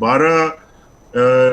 12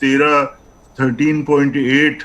13.8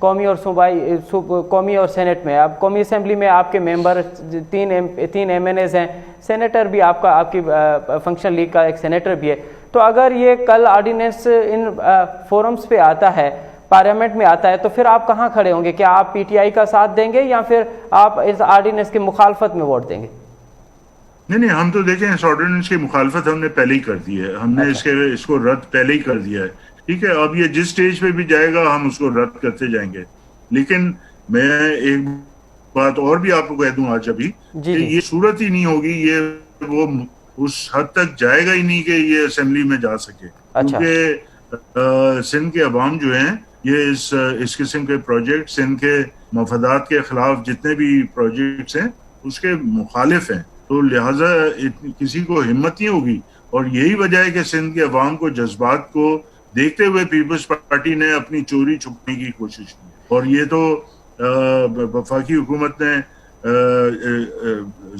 قومی اور صوبائی قومی اور سینٹ میں. اب قومی اسمبلی میں آپ کے ممبر تین ایم این ایز ہیں, سینیٹر بھی آپ کی فنکشن لیگ کا ایک سینیٹر بھی ہے. تو اگر یہ کل آرڈیننس ان فورمز پہ آتا ہے, پارلیمنٹ میں آتا ہے, تو پھر آپ کہاں کھڑے ہوں گے؟ کیا آپ پی ٹی آئی کا ساتھ دیں گے یا پھر آپ اس آرڈیننس کی مخالفت میں ووٹ دیں گے؟ نہیں, ہم تو دیکھیں اس آرڈیننس کی مخالفت ہم نے پہلے ہی کر دی ہے. ہم نے اس کو رد پہلے ہی کر دیا ہے. ٹھیک ہے, اب یہ جس سٹیج پہ بھی جائے گا ہم اس کو رد کرتے جائیں گے. لیکن میں ایک بات اور بھی آپ کو کہہ دوں آج ابھی, کہ یہ صورت ہی نہیں ہوگی, یہ وہ اس حد تک جائے گا ہی نہیں کہ یہ اسمبلی میں جا سکے. کیونکہ سندھ کے عوام جو ہیں یہ اس قسم کے پروجیکٹ, سندھ کے مفادات کے خلاف جتنے بھی پروجیکٹس ہیں اس کے مخالف ہیں. تو لہٰذا کسی کو ہمت نہیں ہوگی, اور یہی وجہ ہے کہ سندھ کے عوام کو جذبات کو دیکھتے ہوئے پیپلز پارٹی نے اپنی چوری چھپنے کی کوشش کی. اور یہ تو وفاقی حکومت نے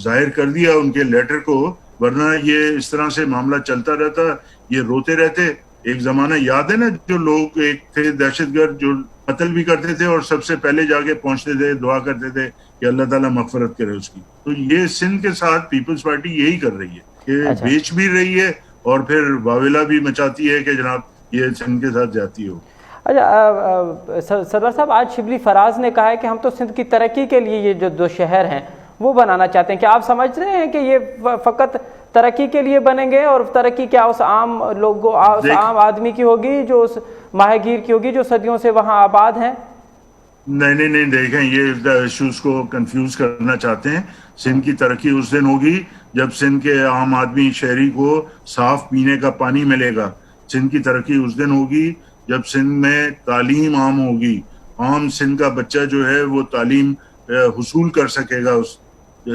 ظاہر کر دیا ان کے لیٹر کو, ورنہ یہ اس طرح سے معاملہ چلتا رہتا, یہ روتے رہتے. ایک زمانہ یاد ہے نا, جو لوگ ایک تھے دہشت گرد جو قتل بھی کرتے تھے اور سب سے پہلے جا کے پہنچتے تھے, دعا کرتے تھے کہ اللہ تعالیٰ مغفرت کرے اس کی. تو یہ سندھ کے ساتھ پیپلز پارٹی یہی کر رہی ہے کہ بیچ بھی رہی ہے اور پھر واویلا بھی مچاتی ہے کہ جناب یہ سندھ کے ساتھ جاتی ہو. اچھا سردار صاحب, آج شبلی فراز نے کہا ہے کہ ہم تو سندھ کی ترقی کے لیے یہ جو 2 شہر ہیں وہ بنانا چاہتے ہیں. کیا آپ سمجھ رہے ہیں کہ یہ فقط ترقی کے لیے بنیں گے, اور ترقی کیا اس عام لوگوں, اس عام آدمی کی ہوگی, جو اس ماہی گیر کی ہوگی جو صدیوں سے وہاں آباد ہیں؟ نہیں, دیکھیں یہ ایشوز کو کنفیوز کرنا چاہتے ہیں. سندھ کی ترقی اس دن ہوگی جب سندھ کے عام آدمی شہری کو صاف پینے کا پانی ملے گا. سندھ کی ترقی اس دن ہوگی جب سندھ میں تعلیم عام ہوگی, عام سندھ کا بچہ جو ہے وہ تعلیم حصول کر سکے گا.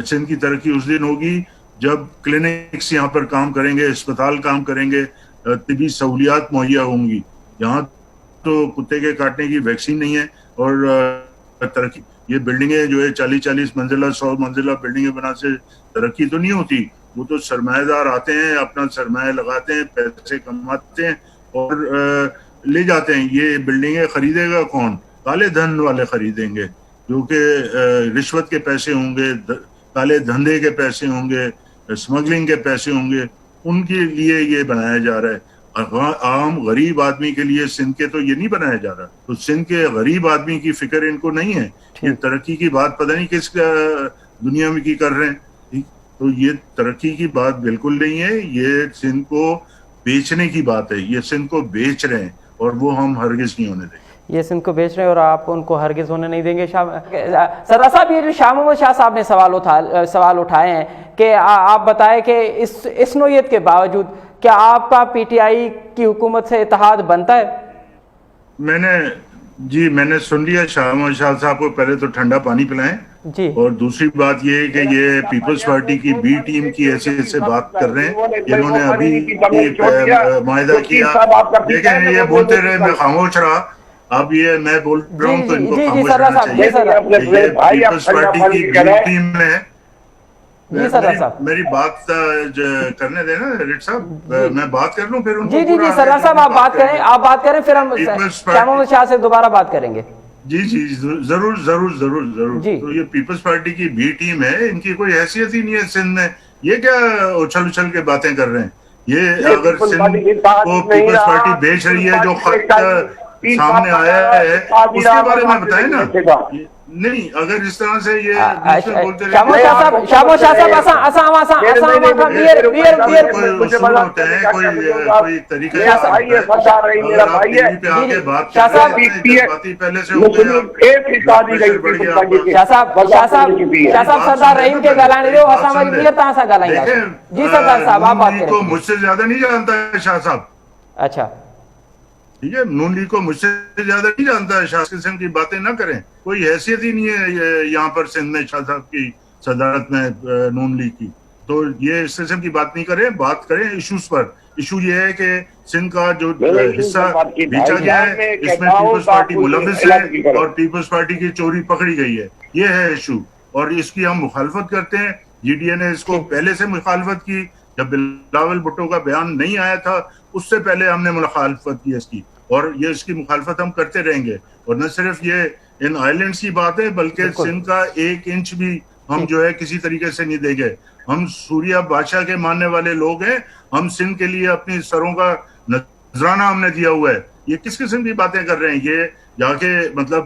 سندھ کی ترقی اس دن ہوگی جب کلینکس یہاں پر کام کریں گے, اسپتال کام کریں گے, طبی سہولیات مہیا ہوں گی. یہاں تو کتے کے کاٹنے کی ویکسین نہیں ہے. اور ترقی, یہ بلڈنگیں جو ہے 40 منزلہ 100 منزلہ بلڈنگیں بنا سے ترقی تو نہیں ہوتی. وہ تو سرمایہ دار آتے ہیں, اپنا سرمایہ لگاتے ہیں, پیسے کماتے ہیں اور لے جاتے ہیں. یہ بلڈنگیں خریدے گا کون؟ کالے دھن والے خریدیں گے, جو کہ رشوت کے پیسے ہوں گے, کالے دھندے کے پیسے ہوں گے, اسمگلنگ کے پیسے ہوں گے. ان کے لیے یہ بنایا جا رہا ہے. عام غریب آدمی کے لیے سندھ کے تو یہ نہیں بنایا جا رہا. تو سندھ کے غریب آدمی کی فکر ان کو نہیں ہے. یہ ترقی کی بات پتہ نہیں کس دنیا میں کی کر رہے ہیں. تو یہ ترقی کی بات بالکل نہیں ہے, یہ سندھ کو بیچنے کی بات ہے. یہ سندھ کو بیچ رہے ہیں اور وہ ہم ہرگز نہیں ہونے دیں گے. یہ سندھ کو بیچ رہے ہیں اور آپ ان کو ہرگز ہونے نہیں دیں گے. سردار صاحب, یہ جو شاہ محمود شاہ صاحب نے سوال اٹھائے ہیں کہ آپ بتائیں کہ اس نوعیت کے باوجود کیا آپ کا پی ٹی آئی کی حکومت سے اتحاد بنتا ہے؟ میں نے سن لیا. شاہ محمود شاہ صاحب کو پہلے تو ٹھنڈا پانی پلائیں جی, اور دوسری بات یہ ہے کہ یہ پیپلز پارٹی کی بی ٹیم کی حیثیت سے بات کر رہے ہیں. انہوں نے ابھی معاہدہ کیا. دیکھیں یہ بولتے رہے, میں خاموش رہا. اب یہ میں بول رہا ہوں تو ان کو خاموش رہنا چاہیے. پیپلز پارٹی کی بی ٹیم میں میری بات کرنے دیں نا ریڈ صاحب, میں بات کر لوں پھر ان کو. جی سردار صاحب آپ بات کریں, پھر ہم شاہ محمود شاہ سے دوبارہ بات کریں گے. جی ضرور. تو یہ پیپلز پارٹی کی بی ٹیم ہے, ان کی کوئی حیثیت ہی نہیں ہے سندھ میں. یہ کیا اچھل کے باتیں کر رہے ہیں. یہ اگر سندھ کو پیپلز پارٹی بیچ رہی ہے, جو خط سامنے آیا ہے اس کے بارے میں بتائیں نا. نہیں, اگر اس طرح سے یہ بولتے رہے کوئی طریقہ مجھ سے زیادہ نہیں جانتا ہے شاہ صاحب. اچھا ٹھیک ہے, نون لیگ کو مجھ سے زیادہ نہیں جانتا ہے. شاہ قسم کی باتیں نہ کریں, کوئی حیثیت ہی نہیں ہے یہاں پر سندھ میں شاہ صاحب کی صدارت میں نون لیگ کی. تو یہ اس قسم کی بات نہیں کریں, بات کریں ایشوز پر. ایشو یہ ہے کہ سندھ کا جو حصہ بیچا گیا ہے اس میں پیپلز پارٹی ملوث ہے اور پیپلز پارٹی کی چوری پکڑی گئی ہے. یہ ہے ایشو, اور اس کی ہم مخالفت کرتے ہیں. جی ڈی اے نے اس کو پہلے سے مخالفت کی. جب بلاول بھٹو کا بیان نہیں آیا تھا اس سے پہلے ہم نے مخالفت کی اس کی, اور یہ اس کی مخالفت ہم کرتے رہیں گے. اور نہ صرف یہ ان آئلینڈز کی بات ہے بلکہ سندھ کا 1 انچ بھی ہم جو ہے کسی طریقے سے نہیں دیں گے. ہم سوریہ بادشاہ کے ماننے والے لوگ ہیں. ہم سندھ کے لیے اپنی سروں کا نذرانہ ہم نے دیا ہوا ہے. یہ کس قسم کی باتیں کر رہے ہیں؟ یہ جا کے مطلب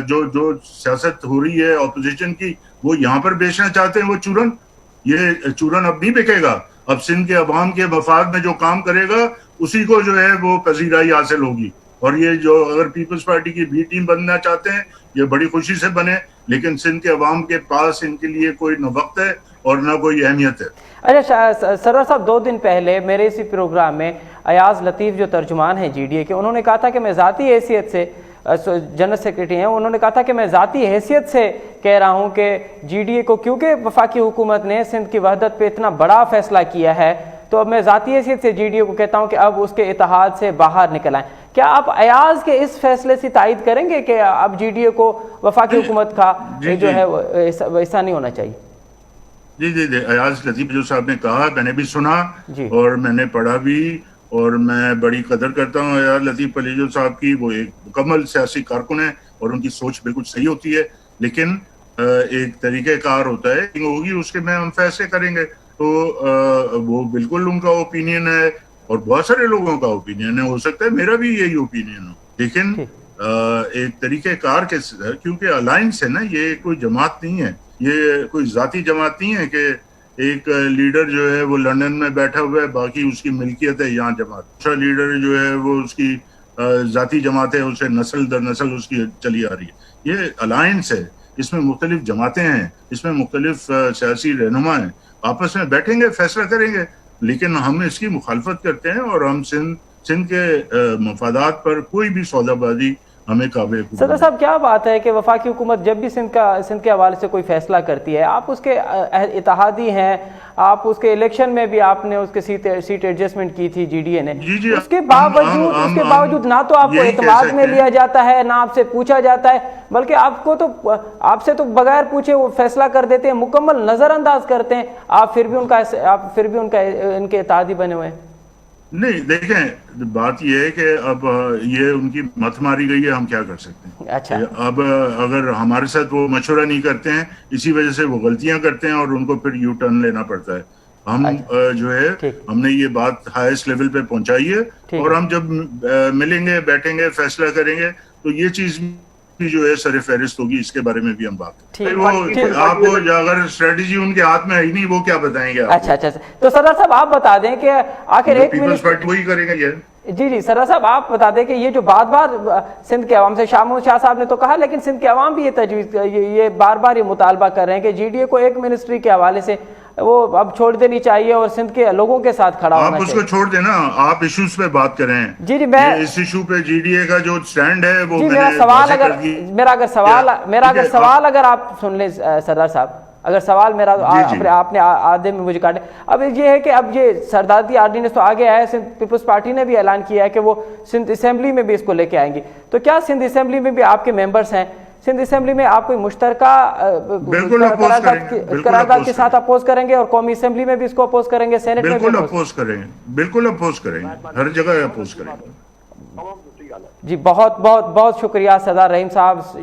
جو سیاست ہو رہی ہے اپوزیشن کی وہ یہاں پر بیچنا چاہتے ہیں وہ چورن. یہ چورن اب نہیں بکے گا. اب سندھ کے عوام کے مفاد میں جو کام کرے گا اسی کو جو ہے وہ پذیرائی حاصل ہوگی. اور یہ جو اگر پیپلز پارٹی کی بی ٹیم بننا چاہتے ہیں یہ بڑی خوشی سے بنے, لیکن سندھ کے عوام کے پاس ان کے لیے کوئی نہ وقت ہے اور نہ کوئی اہمیت ہے. اچھا سرور صاحب, 2 دن پہلے میرے اسی پروگرام میں ایاز لطیف جو ترجمان ہیں جی ڈی اے کے, انہوں نے کہا تھا کہ میں ذاتی حیثیت سے, جنرل سیکریٹری ہیں, انہوں نے کہا تھا کہ میں ذاتی حیثیت سے کہہ رہا ہوں کہ جی ڈی اے کو کیونکہ وفاقی حکومت نے سندھ کی وحدت پہ اتنا بڑا فیصلہ کیا ہے تو اب میں ذاتی حیثیت سے جی ڈی اے کو کہتا ہوں کہ اب اس کے اتحاد سے باہر نکل آئیں. کیا آپ ایاز کے اس فیصلے سے تائید کریں گے کہ اب جی ڈی اے کو وفاقی حکومت کا جو ہے ایسا نہیں ہونا چاہیے؟ جی ایاز لطیف جو صاحب نے کہا میں نے بھی سنا اور میں نے پڑھا بھی, اور میں بڑی قدر کرتا ہوں ایاز لطیف پلیجو صاحب کی. وہ ایک مکمل سیاسی کارکن ہیں اور ان کی سوچ بالکل صحیح ہوتی ہے, لیکن ایک طریقہ کار ہوتا ہے ہوگی اس کے میں ہم فیصلے کریں گے. تو وہ بالکل ان کا اوپینین ہے اور بہت سارے لوگوں کا اوپینین ہے. ہو سکتا ہے میرا بھی یہی اوپینین ہو, لیکن ایک طریقہ کار کے کیونکہ الائنس ہے نا, یہ کوئی جماعت نہیں ہے, یہ کوئی ذاتی جماعت نہیں ہے کہ ایک لیڈر جو ہے وہ لندن میں بیٹھا ہوا ہے باقی اس کی ملکیت ہے یہاں جماعت. دوسرا لیڈر جو ہے وہ اس کی ذاتی جماعت ہے, اسے نسل در نسل اس کی چلی آ رہی ہے. یہ الائنس ہے, اس میں مختلف جماعتیں ہیں, اس میں مختلف سیاسی رہنما ہیں, آپس میں بیٹھیں گے فیصلہ کریں گے. لیکن ہم اس کی مخالفت کرتے ہیں اور ہم سندھ کے مفادات پر کوئی بھی سودا بازی ہمیں قابل. صدر صاحب کیا بات ہے کہ وفاقی حکومت جب بھی سندھ کے حوالے سے کوئی فیصلہ کرتی ہے آپ اس کے اتحادی ہیں, آپ اس کے الیکشن میں بھی آپ نے اس کے سیٹ ایڈجسٹمنٹ کی تھی جی ڈی اے نے, اس کے باوجود نہ تو آپ کو اعتماد میں لیا جاتا ہے نہ آپ سے پوچھا جاتا ہے, بلکہ آپ سے تو بغیر پوچھے وہ فیصلہ کر دیتے ہیں, مکمل نظر انداز کرتے ہیں, آپ پھر بھی ان کے اتحادی بنے ہوئے ہیں. نہیں دیکھیں بات یہ ہے کہ اب یہ ان کی مت ماری گئی ہے, ہم کیا کر سکتے ہیں. اچھا, اب اگر ہمارے ساتھ وہ مشورہ نہیں کرتے ہیں اسی وجہ سے وہ غلطیاں کرتے ہیں اور ان کو پھر یو ٹرن لینا پڑتا ہے. ہم جو ہے ہم نے یہ بات ہائیسٹ لیول پہ پہنچائی ہے اور ہم جب ملیں گے بیٹھیں گے فیصلہ کریں گے تو یہ چیز جو ہے سر فہرست ہوگی, اس کے بارے میں بھی ہم بات کریں. آپ کو اگر اسٹریٹجی ان کے ہاتھ میں ہے ہی نہیں وہ کیا بتائیں گے. اچھا تو سردار صاحب آپ بتا دیں کہ آخر ایک پیپلز پارٹی وہی کرے گا. جی سردار صاحب آپ بتا دیں کہ یہ جو بار بار سندھ کے عوام سے شاہ محمود شاہ صاحب نے تو کہا, لیکن سندھ کے عوام بھی یہ بار بار یہ مطالبہ کر رہے ہیں کہ جی ڈی اے کو ایک منسٹری کے حوالے سے وہ اب چھوڑ دینی چاہیے اور سندھ کے لوگوں کے ساتھ کھڑا ہونا چاہیے. آپ اس کو چھوڑ دیں نا, آپ ایشوز پہ بات کریں. جی میں اس ایشو پہ جی ڈی اے کا جو سٹینڈ ہے وہ میرا اگر سوال اگر آپ سن لیں سردار صاحب, اگر سوال میرا آپ نے آدھے میں مجھے کاٹے. اب یہ ہے کہ اب یہ سردارتی آرڈیننس تو آگے آیا ہے, سندھ پیپلز پارٹی نے بھی اعلان کیا ہے کہ وہ سندھ اسمبلی میں بھی اس کو لے کے آئیں گی. تو کیا سندھ اسمبلی میں بھی آپ کے ممبرس ہیں, سندھ اسمبلی میں آپ کوئی مشترکہ قرارداد کے ساتھ اپوز کریں گے اور قومی اسمبلی میں بھی اس کو اپوز کریں گے, سینٹ میں بھی اپوز کریں گے, بالکل اپوز کریں گے, ہر جگہ اپوز کریں گے. جی بہت شکریہ سردار رحیم صاحب,